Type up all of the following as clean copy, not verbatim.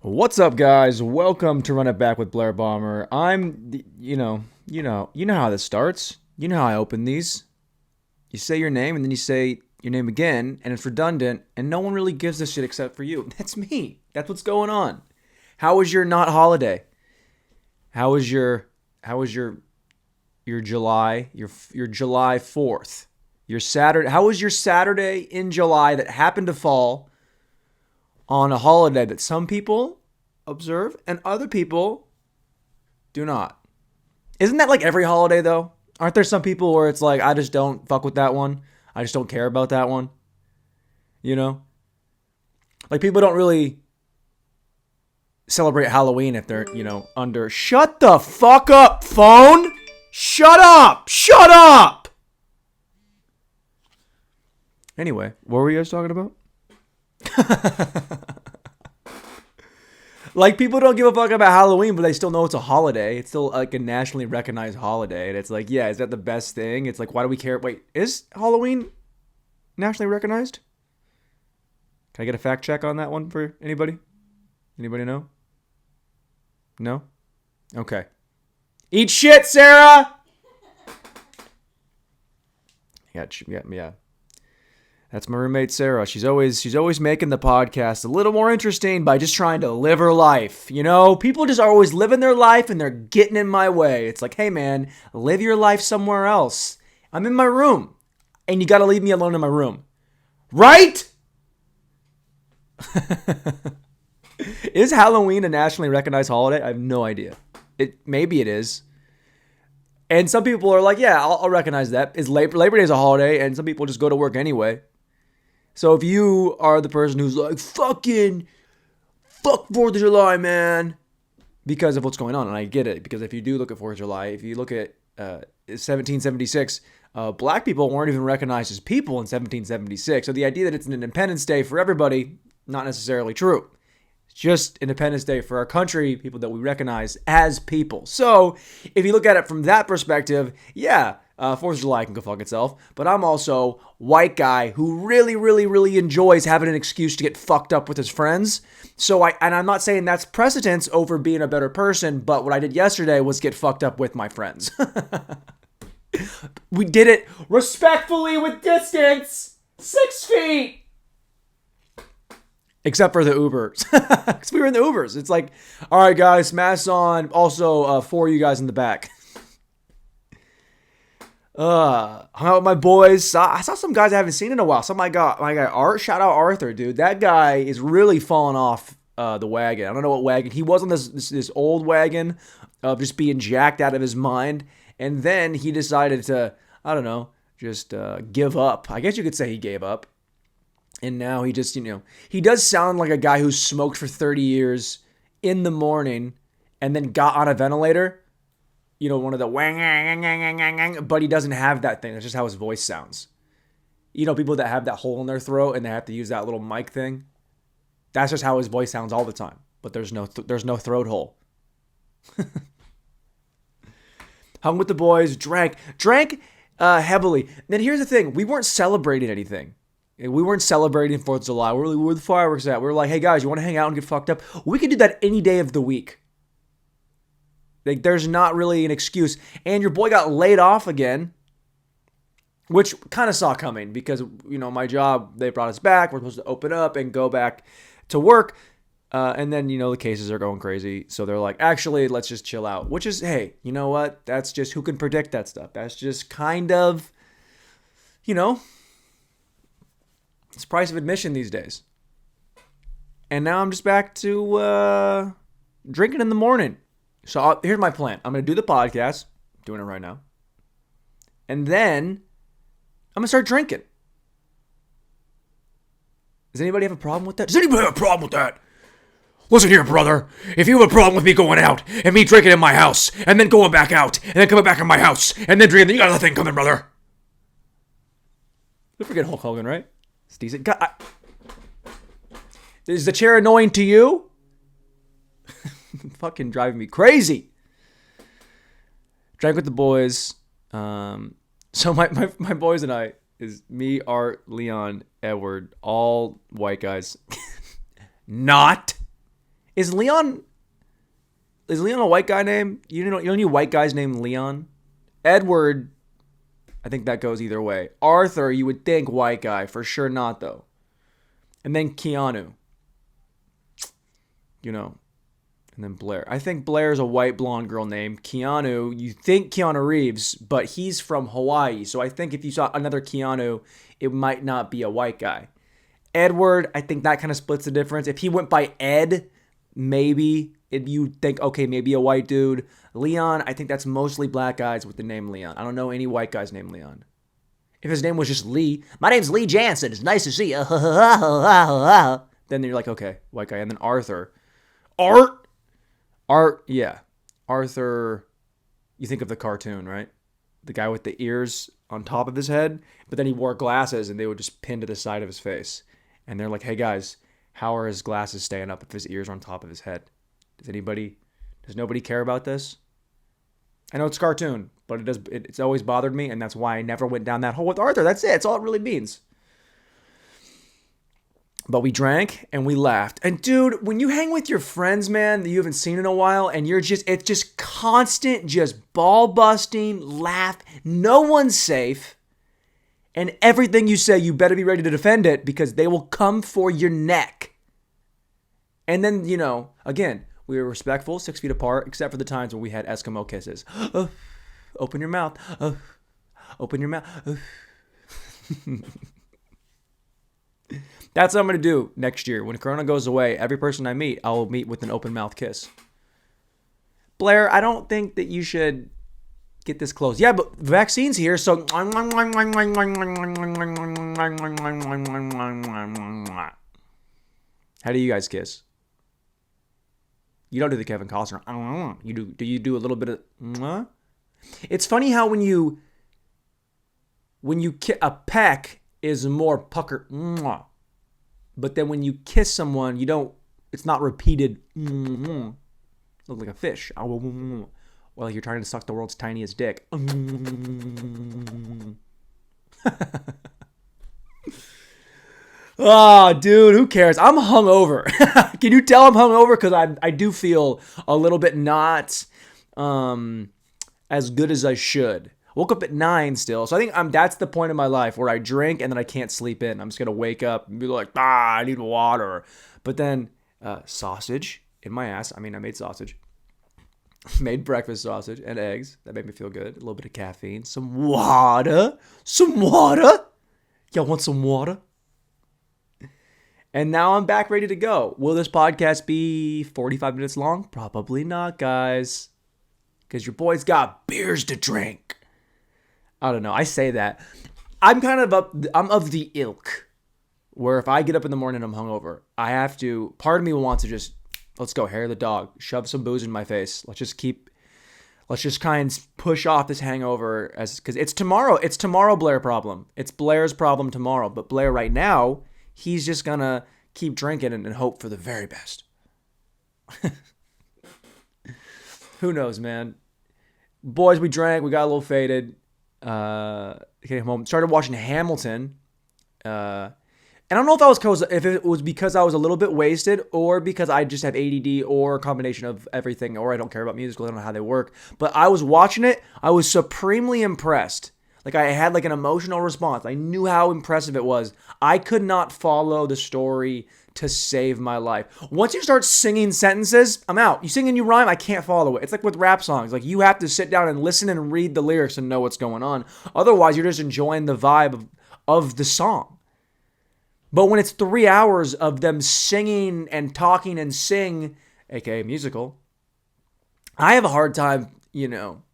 What's up, guys? Welcome to Run It Back with Blair Bomber. You know how this starts. You know how I open these. You say your name and then you say your name again, and it's redundant, and no one really gives a shit except for you. That's me. That's what's going on. How was your not holiday? How was your July your July 4th? Your Saturday. How was your Saturday in July that happened to fall on a holiday that some people observe and other people do not? Isn't that like every holiday though? Aren't there some people where it's like, I just don't fuck with that one. I just don't care about that one. You know? Like people don't really celebrate Halloween if they're, under. Shut the fuck up, phone! Shut up! Shut up! Anyway, what were you guys talking about? Like, people don't give a fuck about Halloween, but they still know it's a holiday. It's still like a nationally recognized holiday. And it's like, yeah, is that the best thing? It's like, why do we care? Wait, is Halloween nationally recognized? Can I get a fact check on that one for anybody? Anybody know? No? Okay. Eat shit, Sarah! Yeah. That's my roommate Sarah. She's always making the podcast a little more interesting by just trying to live her life. You know, people just are always living their life and they're getting in my way. It's like, hey man, live your life somewhere else. I'm in my room and you got to leave me alone in my room. Right? Is Halloween a nationally recognized holiday? I have no idea. Maybe it is. And some people are like, yeah, I'll recognize that. Is Labor Day is a holiday and some people just go to work anyway. So if you are the person who's like, fuck 4th of July, man, because of what's going on, and I get it, because if you do look at 4th of July, if you look at 1776, black people weren't even recognized as people in 1776. So the idea that it's an Independence Day for everybody, not necessarily true. It's just Independence Day for our country, people that we recognize as people. So if you look at it from that perspective, yeah, 4th of July can go fuck itself. But I'm also white guy who really, really, really enjoys having an excuse to get fucked up with his friends. So I'm not saying that's precedence over being a better person, but what I did yesterday was get fucked up with my friends. We did it respectfully with distance. 6 feet. Except for the Ubers. Because we were in the Ubers. It's like, all right, guys, masks on. Also, 4 of you guys in the back. Hung out with my boys. I saw some guys I haven't seen in a while. My guy Art. Shout out Arthur, dude. That guy is really falling off the wagon. I don't know what wagon. He was on this old wagon of just being jacked out of his mind. And then he decided to, I don't know, just give up. I guess you could say he gave up. And now he just, he does sound like a guy who smoked for 30 years in the morning and then got on a ventilator. One of the wang, but he doesn't have that thing. That's just how his voice sounds. People that have that hole in their throat and they have to use that little mic thing. That's just how his voice sounds all the time. But there's no throat hole. Hung with the boys, drank heavily. And then here's the thing: we weren't celebrating anything. We weren't celebrating 4th of July. Where were the fireworks at? We were like, hey guys, you want to hang out and get fucked up? We could do that any day of the week. Like, there's not really an excuse. And your boy got laid off again, which kind of saw coming because, my job, they brought us back. We're supposed to open up and go back to work. And then, the cases are going crazy. So they're like, actually, let's just chill out. Which is, hey, you know what? That's just, who can predict that stuff? That's just kind of, it's price of admission these days. And now I'm just back to drinking in the morning. So here's my plan. I'm going to do the podcast. I'm doing it right now. And then I'm going to start drinking. Does anybody have a problem with that? Does anybody have a problem with that? Listen here, brother. If you have a problem with me going out and me drinking in my house and then going back out and then coming back in my house and then drinking, then you got another thing coming, brother. Don't forget Hulk Hogan, right? It's decent. God, is the chair annoying to you? Fucking driving me crazy. Drank with the boys. So my boys and I is me, Art, Leon, Edward, all white guys. Not Is Leon a white guy name? You know any white guys named Leon? Edward, I think that goes either way. Arthur, you would think white guy. For sure not, though. And then Keanu. You know. And then Blair. I think Blair's a white blonde girl name. Keanu, you think Keanu Reeves, but he's from Hawaii. So I think if you saw another Keanu, it might not be a white guy. Edward, I think that kind of splits the difference. If he went by Ed, maybe you'd think, okay, maybe a white dude. Leon, I think that's mostly black guys with the name Leon. I don't know any white guys named Leon. If his name was just Lee, my name's Lee Jansen. It's nice to see you. Then you're like, okay, white guy. And then Arthur. Art, yeah. Arthur, you think of the cartoon, right? The guy with the ears on top of his head, but then he wore glasses and they would just pin to the side of his face. And they're like, hey guys, how are his glasses staying up if his ears are on top of his head? Does nobody care about this? I know it's a cartoon, but it's always bothered me, and that's why I never went down that hole with Arthur. That's it. That's all it really means. But we drank and we laughed. And dude, when you hang with your friends, man, that you haven't seen in a while, and it's just constant, just ball busting, laugh. No one's safe. And everything you say, you better be ready to defend it because they will come for your neck. And then, again, we were respectful, 6 feet apart, except for the times when we had Eskimo kisses. Open your mouth. Open your mouth. That's what I'm going to do next year. When Corona goes away, every person I meet, I will meet with an open mouth kiss. Blair, I don't think that you should get this close. Yeah, but vaccine's here, so... How do you guys kiss? You don't do the Kevin Costner. You do. Do you do a little bit of... It's funny how when you a peck is more pucker, but then when you kiss someone, you don't. It's not repeated. Look like a fish. Or like you're trying to suck the world's tiniest dick. Oh, dude, who cares? I'm hungover. Can you tell I'm hungover? Because I do feel a little bit not as good as I should. Woke up at 9 still. So I think that's the point of my life where I drink and then I can't sleep in. I'm just going to wake up and be like, I need water. But then sausage in my ass. I made sausage. Made breakfast sausage and eggs. That made me feel good. A little bit of caffeine. Some water. Y'all want some water? And now I'm back ready to go. Will this podcast be 45 minutes long? Probably not, guys. Because your boy's got beers to drink. I don't know. I say that. I'm of the ilk where if I get up in the morning and I'm hungover, I have to, part of me wants to just, let's go, hair the dog, shove some booze in my face. Let's just kind of push off this hangover because it's tomorrow Blair problem. It's Blair's problem tomorrow. But Blair right now, he's just going to keep drinking and hope for the very best. Who knows, man? Boys, we drank. We got a little faded. Came home. Started watching Hamilton. And I don't know if it was because I was a little bit wasted or because I just have ADD or a combination of everything or I don't care about musicals. I don't know how they work. But I was watching it. I was supremely impressed. Like I had like an emotional response. I knew how impressive it was. I could not follow the story to save my life. Once you start singing sentences, I'm out. You sing and you rhyme, I can't follow it. It's like with rap songs. Like you have to sit down and listen and read the lyrics and know what's going on. Otherwise, you're just enjoying the vibe of the song. But when it's 3 hours of them singing and talking and sing, aka musical, I have a hard time,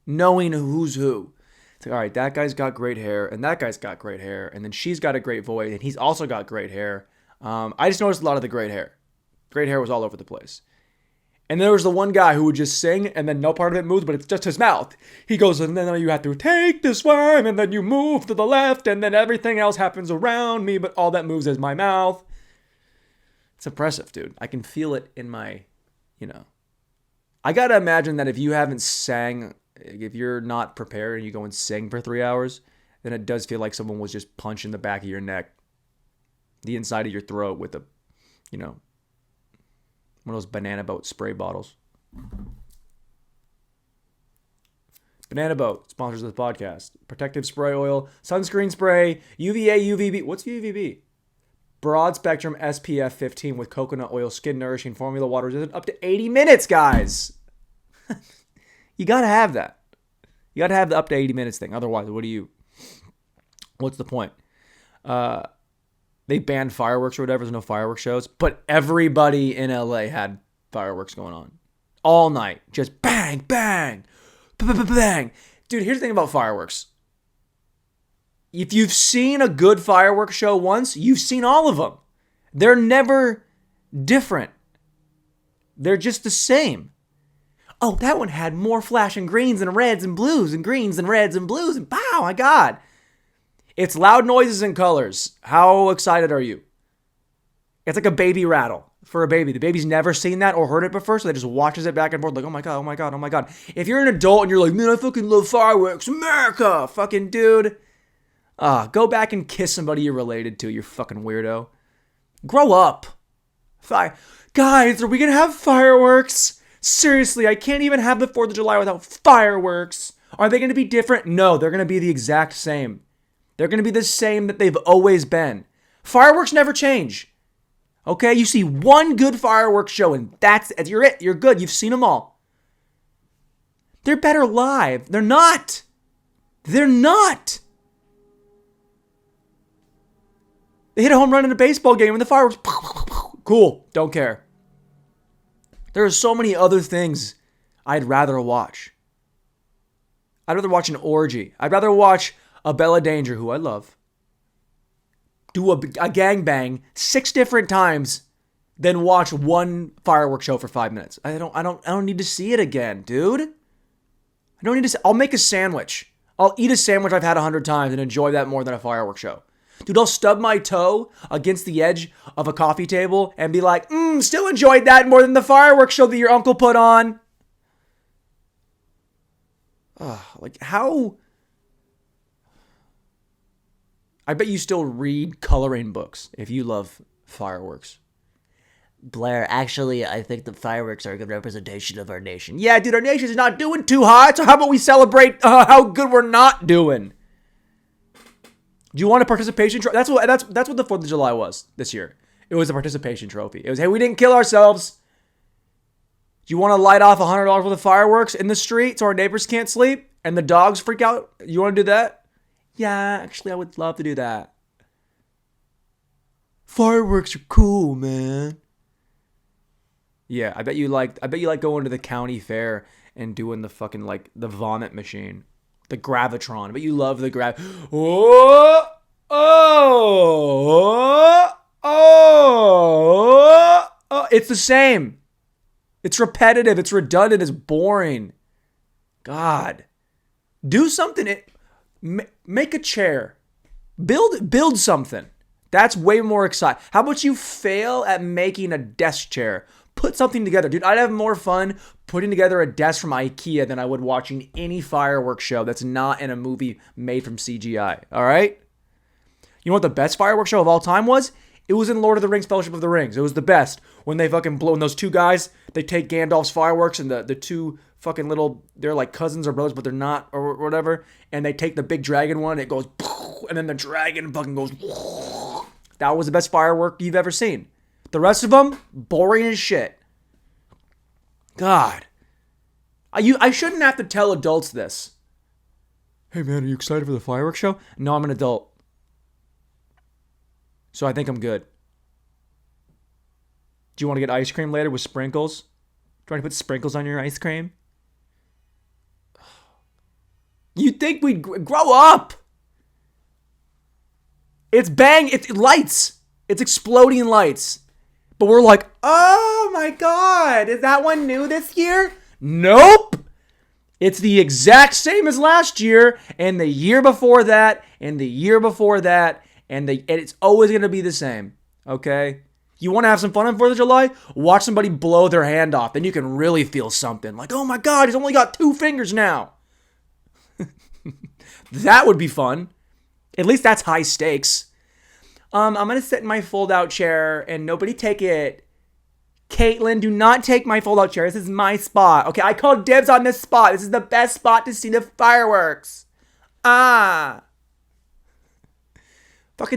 knowing who's who. It's like, all right, that guy's got great hair, and that guy's got great hair, and then she's got a great voice, and he's also got great hair. I just noticed a lot of the great hair. Great hair was all over the place. And there was the one guy who would just sing, and then no part of it moves, but it's just his mouth. He goes, and then you have to take this one, and then you move to the left, and then everything else happens around me, but all that moves is my mouth. It's impressive, dude. I can feel it in my, I gotta imagine that if you haven't sang, if you're not prepared and you go and sing for 3 hours, then it does feel like someone was just punching the back of your neck, the inside of your throat with a, One of those banana boat spray bottles. Banana Boat sponsors this podcast. Protective spray oil, sunscreen spray, UVA, UVB. What's UVB? Broad spectrum SPF 15 with coconut oil, skin nourishing formula water resistant up to 80 minutes, guys. You got to have that. You got to have the up to 80 minutes thing. Otherwise, what's the point? They banned fireworks or whatever. There's no fireworks shows. But everybody in LA had fireworks going on. All night. Just bang, bang, bang. Dude, here's the thing about fireworks. If you've seen a good fireworks show once, you've seen all of them. They're never different. They're just the same. Oh, that one had more flashing greens and reds and blues and greens and reds and blues. And wow, my God. It's loud noises and colors. How excited are you? It's like a baby rattle for a baby. The baby's never seen that or heard it before, so they just watches it back and forth like, oh my God, oh my God, oh my God. If you're an adult and you're like, man, I fucking love fireworks, America, fucking dude. Go back and kiss somebody you're related to, you fucking weirdo. Grow up. Guys, are we going to have fireworks? Seriously, I can't even have the 4th of July without fireworks. Are they going to be different? No, they're going to be the exact same. They're going to be the same that they've always been. Fireworks never change. Okay? You see one good fireworks show and you're it. You're good. You've seen them all. They're better live. They're not. They're not. They hit a home run in a baseball game and the fireworks. Cool. Don't care. There are so many other things I'd rather watch. I'd rather watch an orgy. I'd rather watch a Bella Danger, who I love, do a gangbang 6 different times than watch one fireworks show for 5 minutes. I don't need to see it again, dude. I don't need to. I'll make a sandwich. I'll eat a sandwich I've had 100 times and enjoy that more than a fireworks show. Dude, I'll stub my toe against the edge of a coffee table and be like, still enjoyed that more than the fireworks show that your uncle put on. Like, how? I bet you still read coloring books if you love fireworks. Blair, actually, I think the fireworks are a good representation of our nation. Yeah, dude, our nation's not doing too hot, so how about we celebrate how good we're not doing? Do you want a participation trophy? That's what the 4th of July was this year. It was a participation trophy. It was, hey, we didn't kill ourselves. Do you want to light off $100 worth of fireworks in the street so our neighbors can't sleep and the dogs freak out? You want to do that? Yeah, actually, I would love to do that. Fireworks are cool, man. Yeah, I bet you like going to the county fair and doing the fucking the vomit machine. The Gravitron. But you love the It's the same. It's repetitive. It's redundant. It's boring. God. Do something. Make a chair. Build something. That's way more exciting. How about you fail at making a desk chair? Put something together. Dude, I'd have more fun putting together a desk from IKEA than I would watching any fireworks show that's not in a movie made from CGI. All right? You know what the best fireworks show of all time was? It was in Lord of the Rings, Fellowship of the Rings. It was the best. When they fucking blow, and those 2 guys, they take Gandalf's fireworks and the 2 fucking little, they're like cousins or brothers, but they're not or whatever. And they take the big dragon one, it goes, and then the dragon fucking goes. That was the best firework you've ever seen. The rest of them, boring as shit. God. I shouldn't have to tell adults this. Hey man, are you excited for the fireworks show? No, I'm an adult. So I think I'm good. Do you want to get ice cream later with sprinkles? Do you want to put sprinkles on your ice cream? You'd think we'd grow up. It's lights. It's exploding lights. But we're like, oh my God, is that one new this year? Nope. It's the exact same as last year and the year before that and the year before that. And it's always going to be the same. Okay? You want to have some fun on 4th of July? Watch somebody blow their hand off. Then you can really feel something. Like, oh my God, he's only got 2 fingers now. That would be fun. At least that's high stakes. I'm going to sit in my fold-out chair and nobody take it Caitlin, do not take my fold-out chair. This is my spot. Okay, I called dibs on this spot. This is the best spot to see the fireworks. Fucking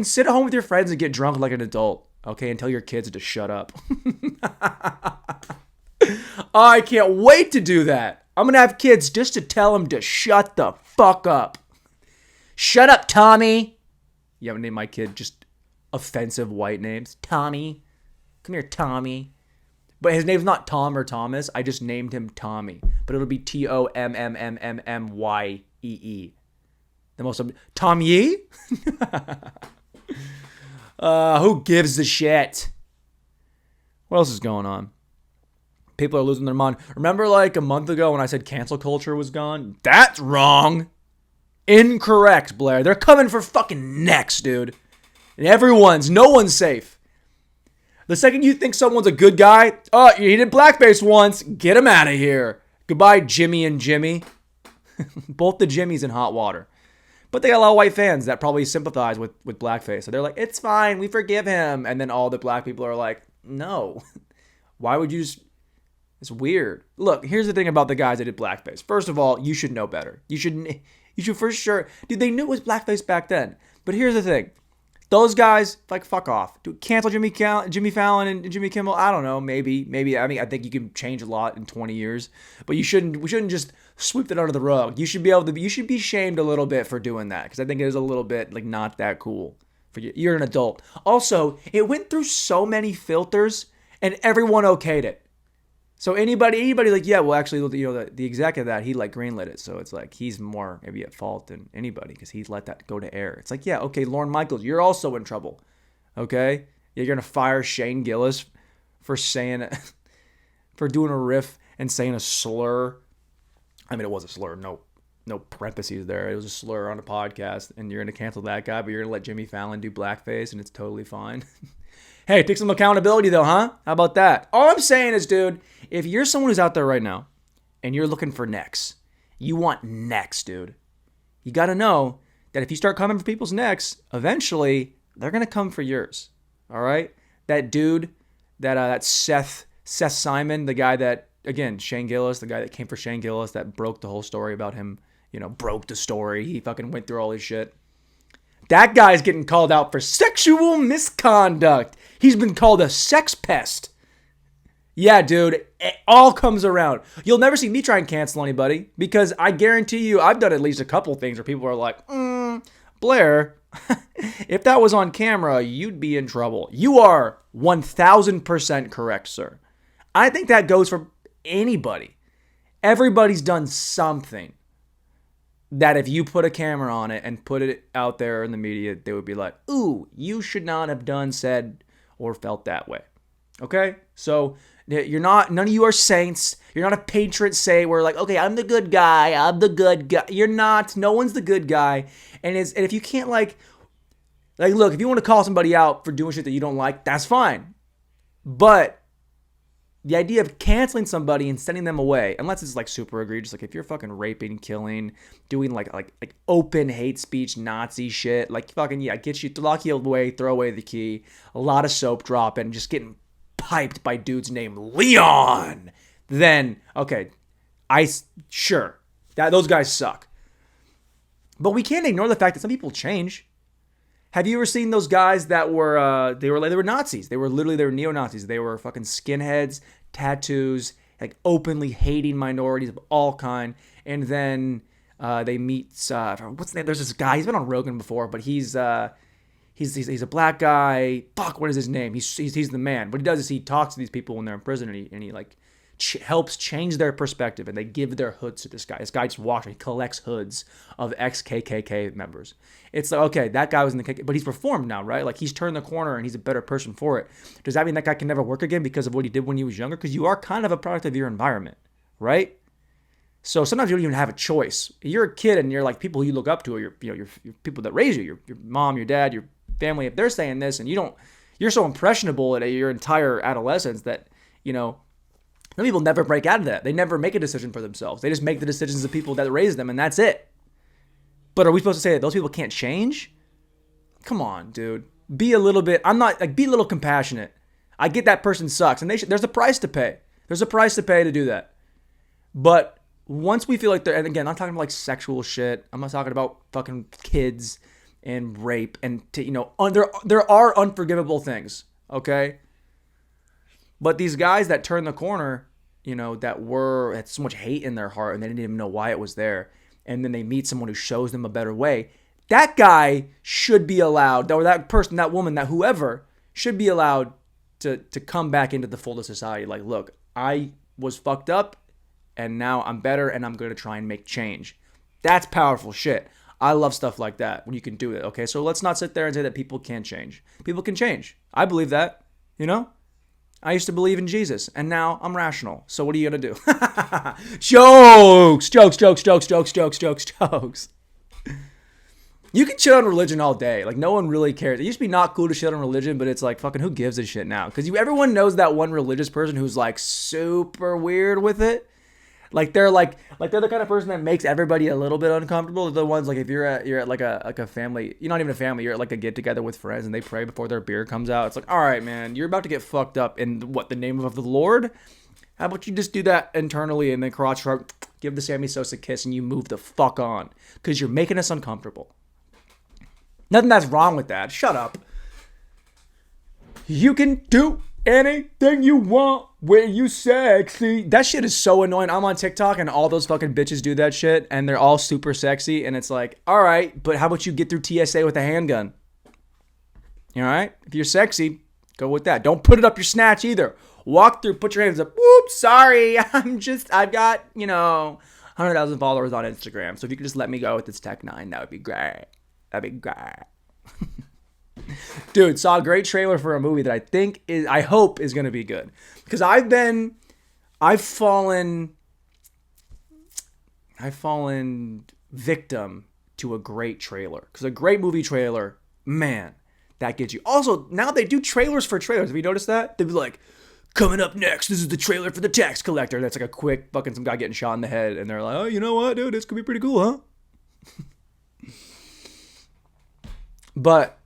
sit at home with your friends and get drunk like an adult. Okay, and tell your kids to shut up. I can't wait to do that. I'm going to have kids just to tell them to shut the fuck up. Shut up, Tommy. You haven't named my kid just offensive white names. Tommy. Come here, Tommy. But his name's not Tom or Thomas. I just named him Tommy. But it'll be Tommmmmye. The most... Tom Yee? Who gives a shit? What else is going on? People are losing their mind. Remember like a month ago when I said cancel culture was gone? That's wrong. Incorrect, Blair. They're coming for fucking necks, dude. And no one's safe. The second you think someone's a good guy, he did blackface once, get him out of here. Goodbye, Jimmy and Jimmy. Both the Jimmys in hot water. But they got a lot of white fans that probably sympathize with blackface. So they're like, it's fine, we forgive him. And then all the black people are like, no. Why would you just... It's weird. Look, here's the thing about the guys that did blackface. First of all, you should know better. You should for sure... Dude, they knew it was blackface back then. But here's the thing. Those guys, like, fuck off. Dude, cancel Jimmy Fallon and Jimmy Kimmel. I don't know. Maybe. I mean, I think you can change a lot in 20 years. But we shouldn't just sweep that under the rug. You should be shamed a little bit for doing that. Because I think it is a little bit, like, not that cool. For you. You're an adult. Also, it went through so many filters, and everyone okayed it. So anybody like, yeah, well, actually, you know, the exec of that, he like greenlit it. So it's like he's more maybe at fault than anybody because he's let that go to air. It's like, yeah, okay, Lorne Michaels, you're also in trouble. Okay? You're going to fire Shane Gillis for doing a riff and saying a slur. I mean, it was a slur. No parentheses there. It was a slur on a podcast, and you're going to cancel that guy, but you're going to let Jimmy Fallon do blackface, and it's totally fine. Hey, take some accountability though, huh? How about that? All I'm saying is, dude, if you're someone who's out there right now and you're looking for necks, you want necks, dude. You got to know that if you start coming for people's necks, eventually they're going to come for yours. All right? That dude, that Seth Simon, the guy that, again, Shane Gillis, the guy that came for Shane Gillis that broke the whole story about him, broke the story. He fucking went through all his shit. That guy's getting called out for sexual misconduct. He's been called a sex pest. Yeah, dude, it all comes around. You'll never see me try and cancel anybody because I guarantee you I've done at least a couple things where people are like, Blair, if that was on camera, you'd be in trouble. You are 1,000% correct, sir. I think that goes for anybody. Everybody's done something that if you put a camera on it and put it out there in the media, they would be like, ooh, you should not have done, said, or felt that way. Okay? So none of you are saints. You're not a patriot say where like, okay, I'm the good guy. You're not. No one's the good guy. And if you can't like look, if you want to call somebody out for doing shit that you don't like, that's fine. But the idea of canceling somebody and sending them away, unless it's like super egregious, like if you're fucking raping, killing, doing like open hate speech, Nazi shit, like fucking, yeah, lock you away, throw away the key, a lot of soap dropping, just getting piped by dudes named Leon, then, okay, sure, those guys suck. But we can't ignore the fact that some people change. Have you ever seen those guys that were they were Nazis? They were neo-Nazis. They were fucking skinheads, tattoos, like openly hating minorities of all kind. And then they meet what's the name? There's this guy. He's been on Rogan before, but he's a black guy. Fuck, what is his name? He's the man. What he does is he talks to these people when they're in prison, and he like helps change their perspective, and they give their hoods to this guy. This guy just walks, he collects hoods of ex-KKK members. It's like, okay, that guy was in the KKK, but he's reformed now, right? Like he's turned the corner and he's a better person for it. Does that mean that guy can never work again because of what he did when he was younger? Because you are kind of a product of your environment, right? So sometimes you don't even have a choice. You're a kid and you're like people you look up to, or your people that raise you, your mom, your dad, your family. If they're saying this and you're so impressionable at your entire adolescence that, some people never break out of that. They never make a decision for themselves. They just make the decisions of people that raised them, and that's it. But are we supposed to say that those people can't change? Come on, dude. Be a little compassionate. I get that person sucks, and there's a price to pay. There's a price to pay to do that. But once we feel like they're, and again, I'm talking about like sexual shit. I'm not talking about fucking kids and rape and there are unforgivable things, okay? But these guys that turn the corner, that had so much hate in their heart and they didn't even know why it was there, and then they meet someone who shows them a better way. That guy should be allowed, or that person, that woman, that whoever should be allowed to come back into the fold of society. Like, look, I was fucked up and now I'm better and I'm going to try and make change. That's powerful shit. I love stuff like that when you can do it. Okay, so let's not sit there and say that people can't change. People can change. I believe that, I used to believe in Jesus, and now I'm rational. So what are you going to do? Jokes. You can shit on religion all day. Like, no one really cares. It used to be not cool to shit on religion, but it's like, fucking who gives a shit now? Because everyone knows that one religious person who's like super weird with it. Like they're the kind of person that makes everybody a little bit uncomfortable. They're the ones like if you're at like a family, you're not even a family, you're at like a get together with friends and they pray before their beer comes out. It's like, all right, man, you're about to get fucked up in the name of the Lord? How about you just do that internally and then crotch shrug, give the Sammy Sosa kiss and you move the fuck on because you're making us uncomfortable. Nothing that's wrong with that. Shut up. You can do anything you want when you sexy. That shit is so annoying. I'm on TikTok and all those fucking bitches do that shit and they're all super sexy and it's like, all right, but how about you get through TSA with a handgun? All right? If you're sexy, go with that. Don't put it up your snatch either. Walk through, put your hands up. Oops, sorry. I've got, 100,000 followers on Instagram. So if you could just let me go with this Tech 9, that would be great. That'd be great. Dude, saw a great trailer for a movie that I hope is going to be good. Because I've fallen victim to a great trailer. Because a great movie trailer, man, that gets you. Also, now they do trailers for trailers. Have you noticed that? They'd be like, coming up next, this is the trailer for The Tax Collector. That's like a quick fucking some guy getting shot in the head. And they're like, oh, you know what, dude, this could be pretty cool, huh? But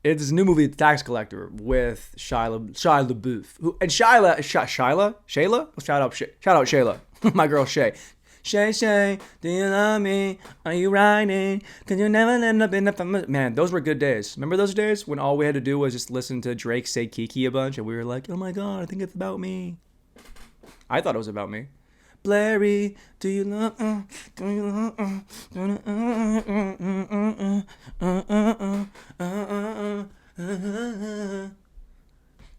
it's this new movie, The Tax Collector, with Shia Lebeouf. Shayla? Shout out Shayla. My girl Shay. Shay, do you love me? Are you riding? Cause you never end up in the... Man, those were good days. Remember those days when all we had to do was just listen to Drake say Kiki a bunch and we were like, oh my god, I think it's about me. I thought it was about me. Blairy, do you love...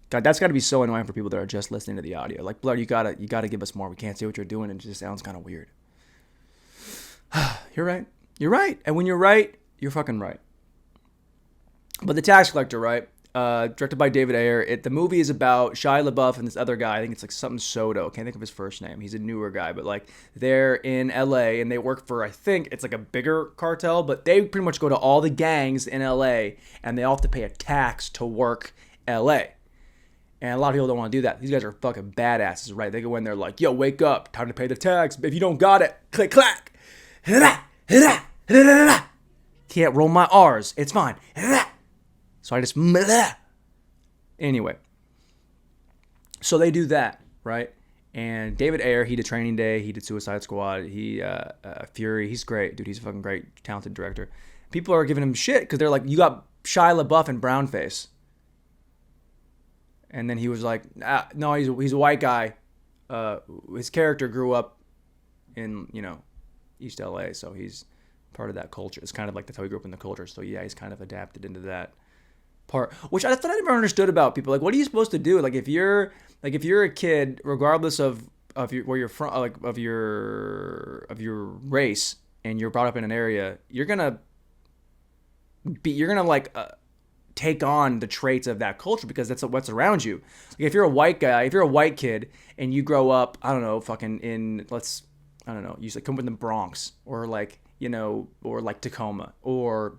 God, that's got to be so annoying for people that are just listening to the audio. Like, Blair, you gotta give us more. We can't see what you're doing, and it just sounds kind of weird. You're right. You're right. And when you're right, you're fucking right. But The Tax Collector, right? Directed by David Ayer. The movie is about Shia LaBeouf and this other guy. I think it's like something Soto. I can't think of his first name. He's a newer guy, but like they're in LA and they work for, I think it's like a bigger cartel, but they pretty much go to all the gangs in LA and they all have to pay a tax to work LA. And a lot of people don't want to do that. These guys are fucking badasses, right? They go in there like, yo, wake up. Time to pay the tax. If you don't got it, click, clack. Can't roll my R's. It's fine. So I just... Anyway. So they do that, right? And David Ayer, he did Training Day. He did Suicide Squad. He, Fury. He's great, dude. He's a fucking great, talented director. People are giving him shit because they're like, you got Shia LaBeouf and brownface. And then he was like, no, he's a white guy. His character grew up in, East LA, so he's part of that culture. It's kind of like that's how he grew up in the culture. So yeah, he's kind of adapted into that part, which I thought I never understood about people. Like, what are you supposed to do? Like, if you're a kid, regardless of where you're from, like of your race, and you're brought up in an area, you're gonna take on the traits of that culture because that's what's around you. Like if you're a white guy, if you're a white kid and you grow up, I don't know, fucking in, you come from the Bronx or or like Tacoma or,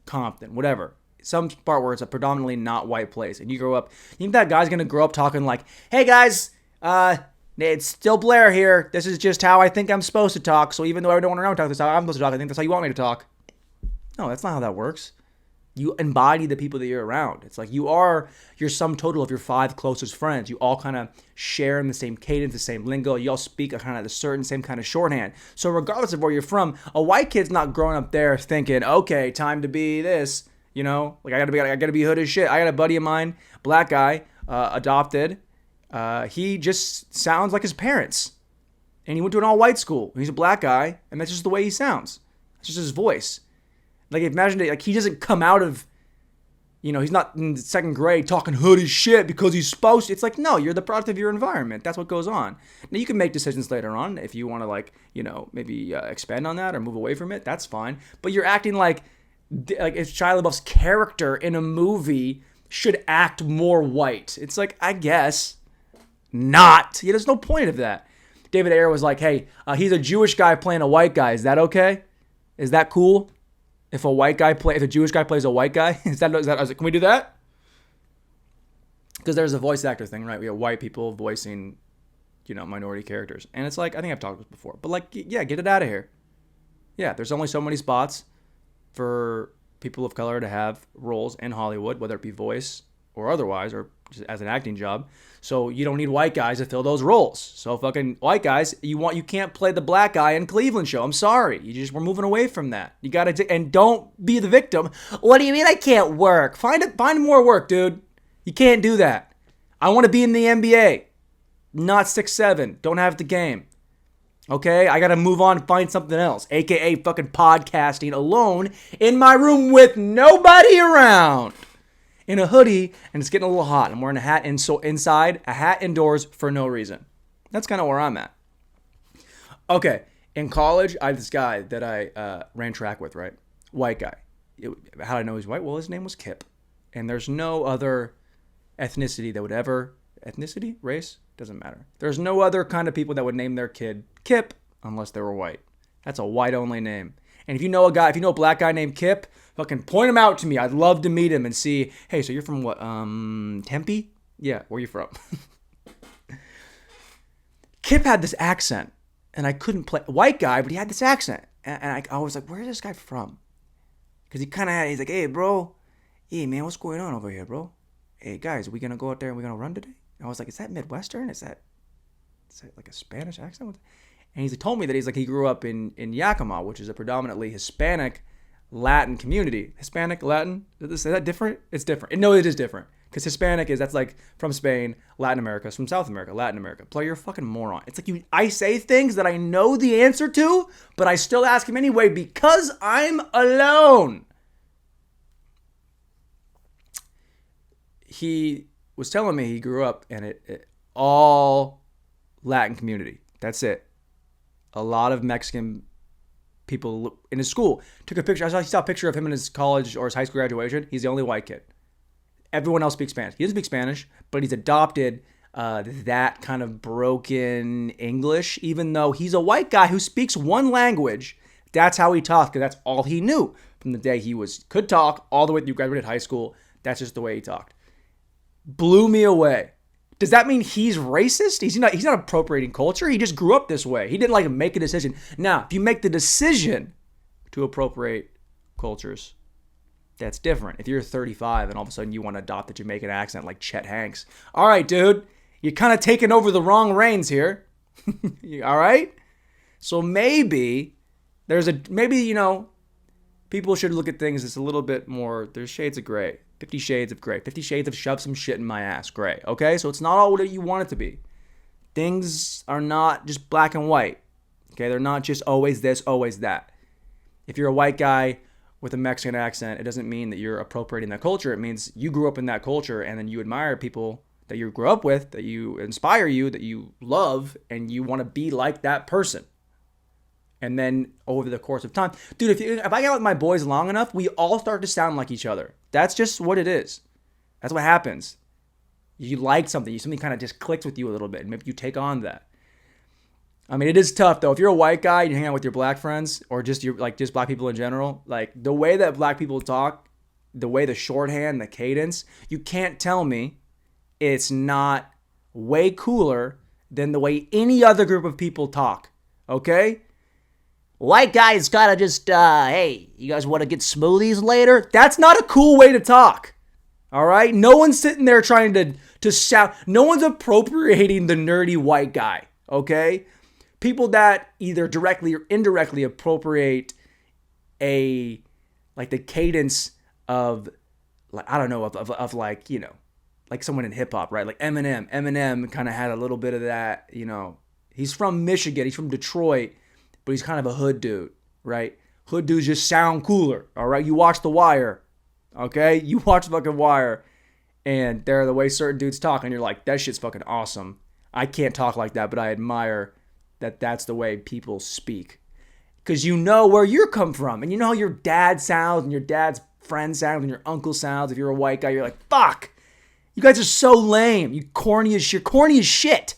Compton, whatever. Some part where it's a predominantly not white place and you grow up, you think that guy's going to grow up talking like, hey guys, it's still Blair here. This is just how I think I'm supposed to talk. So even though I don't want to talk this how I'm supposed to talk, I think that's how you want me to talk. No, that's not how that works. You embody the people that you're around. It's like you're sum total of your 5 closest friends. You all kind of share in the same cadence, the same lingo. You all speak a kind of the certain same kind of shorthand. So regardless of where you're from, a white kid's not growing up there thinking, okay, time to be this. Like I gotta be hood as shit. I got a buddy of mine, black guy, adopted. He just sounds like his parents, and he went to an all-white school. He's a black guy, and that's just the way he sounds. It's just his voice. Like imagine it, like he doesn't come out of, he's not in the 2nd grade talking hood as shit because he's supposed to. It's like, no, you're the product of your environment. That's what goes on. Now you can make decisions later on if you want to maybe expand on that or move away from it. That's fine. But you're acting like if Shia Lebeouf's character in a movie should act more white. It's like, I guess not. There's no point of that. David Ayer was like, hey, he's a Jewish guy playing a white guy. Is that okay? Is that cool? If a Jewish guy plays a white guy, is that can we do that? Because there's a voice actor thing, right? We have white people voicing, minority characters. And it's like, I think I've talked about this before, but yeah, get it out of here. Yeah, there's only so many spots for people of color to have roles in Hollywood, whether it be voice or otherwise, or just as an acting job. So you don't need white guys to fill those roles. So fucking white guys, you can't play the black guy in Cleveland show. I'm sorry. We're moving away from that. You gotta, and don't be the victim. What do you mean I can't work? Find more work, dude. You can't do that. I want to be in the NBA. Not 6'7". Don't have the game. Okay? I gotta move on and find something else. AKA fucking podcasting alone in my room with nobody around. In a hoodie, and it's getting a little hot. I'm wearing a hat inside, a hat indoors for no reason. That's kind of where I'm at. Okay, in college, I had this guy that I ran track with, right? White guy. How do I know he's white? Well, his name was Kip. And there's no other ethnicity that would ever... Ethnicity? Race? Doesn't matter. There's no other kind of people that would name their kid Kip unless they were white. That's a white-only name. And if you know a black guy named Kip, fucking point him out to me. I'd love to meet him and see, hey, so you're from what, Tempe? Yeah, where you from? Kip had this accent, and I couldn't play, white guy, but he had this accent. And I was like, where's this guy from? Because he's like, hey, bro, hey, man, what's going on over here, bro? Hey, guys, are we going to go out there and we're going to run today? And I was like, is that Midwestern? Is that like a Spanish accent? And he told me that he grew up in Yakima, which is a predominantly Hispanic Latin community. Hispanic, Latin? Is that different? It's different. No, it is different. Because Hispanic that's like from Spain, Latin America, from South America, Latin America. Blair, you're a fucking moron. It's like I say things that I know the answer to, but I still ask him anyway because I'm alone. He was telling me he grew up in it all Latin community. That's it. A lot of Mexican people in his school. Took a picture. I saw a picture of him in his college or his high school graduation. He's the only white kid. Everyone else speaks Spanish. He doesn't speak Spanish, but he's adopted that kind of broken English, even though he's a white guy who speaks one language. That's how he talks, because that's all he knew from the day he could talk all the way through graduated high school. That's just the way he talked. Blew me away. Does that mean he's racist? He's not appropriating culture. He just grew up this way. He didn't make a decision. Now, if you make the decision to appropriate cultures, that's different. If you're 35 and all of a sudden you want to adopt the Jamaican accent like Chet Hanks. All right, dude. You're kind of taking over the wrong reins here. All right? So maybe people should look at things as a little bit more, there's shades of gray. 50 Shades of Gray. 50 Shades of shove some shit in my ass. Gray. Okay? So it's not all what you want it to be. Things are not just black and white. Okay? They're not just always this, always that. If you're a white guy with a Mexican accent, it doesn't mean that you're appropriating that culture. It means you grew up in that culture and then you admire people that you grew up with, that you inspire you, that you love, and you want to be like that person. And then over the course of time, dude, if I get out with my boys long enough, we all start to sound like each other. That's just what it is. That's what happens. You like something kind of just clicks with you a little bit, and maybe you take on that. I mean, it is tough though. If you're a white guy, you hang out with your black friends, or just black people in general. Like the way that black people talk, the way the shorthand, the cadence, you can't tell me it's not way cooler than the way any other group of people talk. Okay? White guys gotta just, hey, you guys want to get smoothies later? That's not a cool way to talk. All right? No one's sitting there trying to sound, no one's appropriating the nerdy white guy, okay? People that either directly or indirectly appropriate like the cadence of, like, I don't know, of like, you know, like someone in hip hop, right? Like Eminem. Eminem kind of had a little bit of that, you know. He's from Michigan, he's from Detroit, but he's kind of a hood dude, right? Hood dudes just sound cooler, all right? You watch The Wire, okay? You watch fucking Wire, and they're the way certain dudes talk, and you're like, that shit's fucking awesome. I can't talk like that, but I admire that that's the way people speak. Because you know where you're come from, and you know how your dad sounds, and your dad's friend sounds, and your uncle sounds. If you're a white guy, you're like, fuck, you guys are so lame. You corny as shit.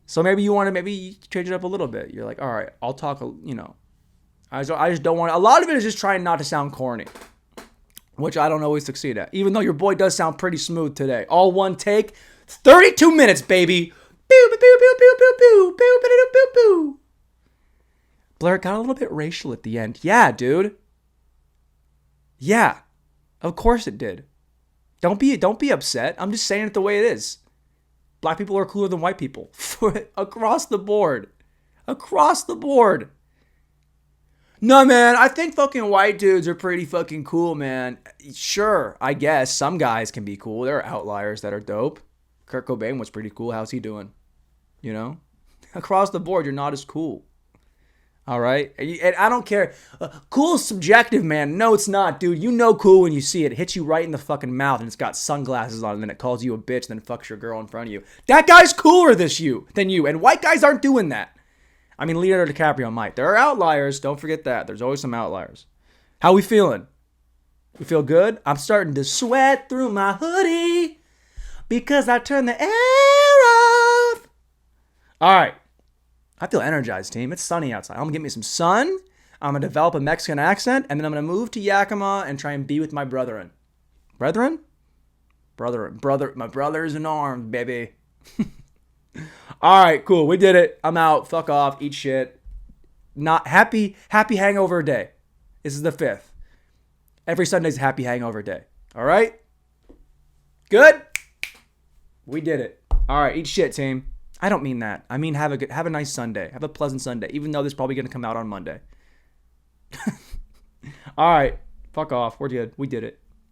So maybe you change it up a little bit. You're like, all right, I'll talk, you know. I just don't want, a lot of it is just trying not to sound corny, which I don't always succeed at. Even though your boy does sound pretty smooth today. All one take, 32 minutes, baby. Pew, pew, pew, pew, pew, pew, pew, pew, pew, pew, pew. Blair got a little bit racial at the end. Yeah, dude. Yeah. Of course it did. Don't be upset. I'm just saying it the way it is. Black people are cooler than white people. Across the board. Across the board. No, man, I think fucking white dudes are pretty fucking cool, man. Sure, I guess some guys can be cool. There are outliers that are dope. Kurt Cobain was pretty cool. How's he doing? You know? Across the board, you're not as cool. All right? And I don't care. Cool is subjective, man. No, it's not, dude. You know cool when you see it. It hits you right in the fucking mouth, and it's got sunglasses on, and then it calls you a bitch, and then fucks your girl in front of you. That guy's cooler than you, and white guys aren't doing that. I mean, Leonardo DiCaprio might. There are outliers. Don't forget that. There's always some outliers. How we feeling? We feel good? I'm starting to sweat through my hoodie because I turned the air off. All right. I feel energized, team. It's sunny outside. I'm going to get me some sun. I'm going to develop a Mexican accent, and then I'm going to move to Yakima and try and be with my brethren. Brethren? Brother. My brothers in arms, baby. All right, cool. We did it. I'm out. Fuck off. Eat shit. Not happy hangover day. This is the 5th. Every Sunday's a happy hangover day. All right? Good? We did it. All right, eat shit, team. I don't mean that. I mean have a nice Sunday. Have a pleasant Sunday, even though this is probably going to come out on Monday. All right. Fuck off. We're good. We did it.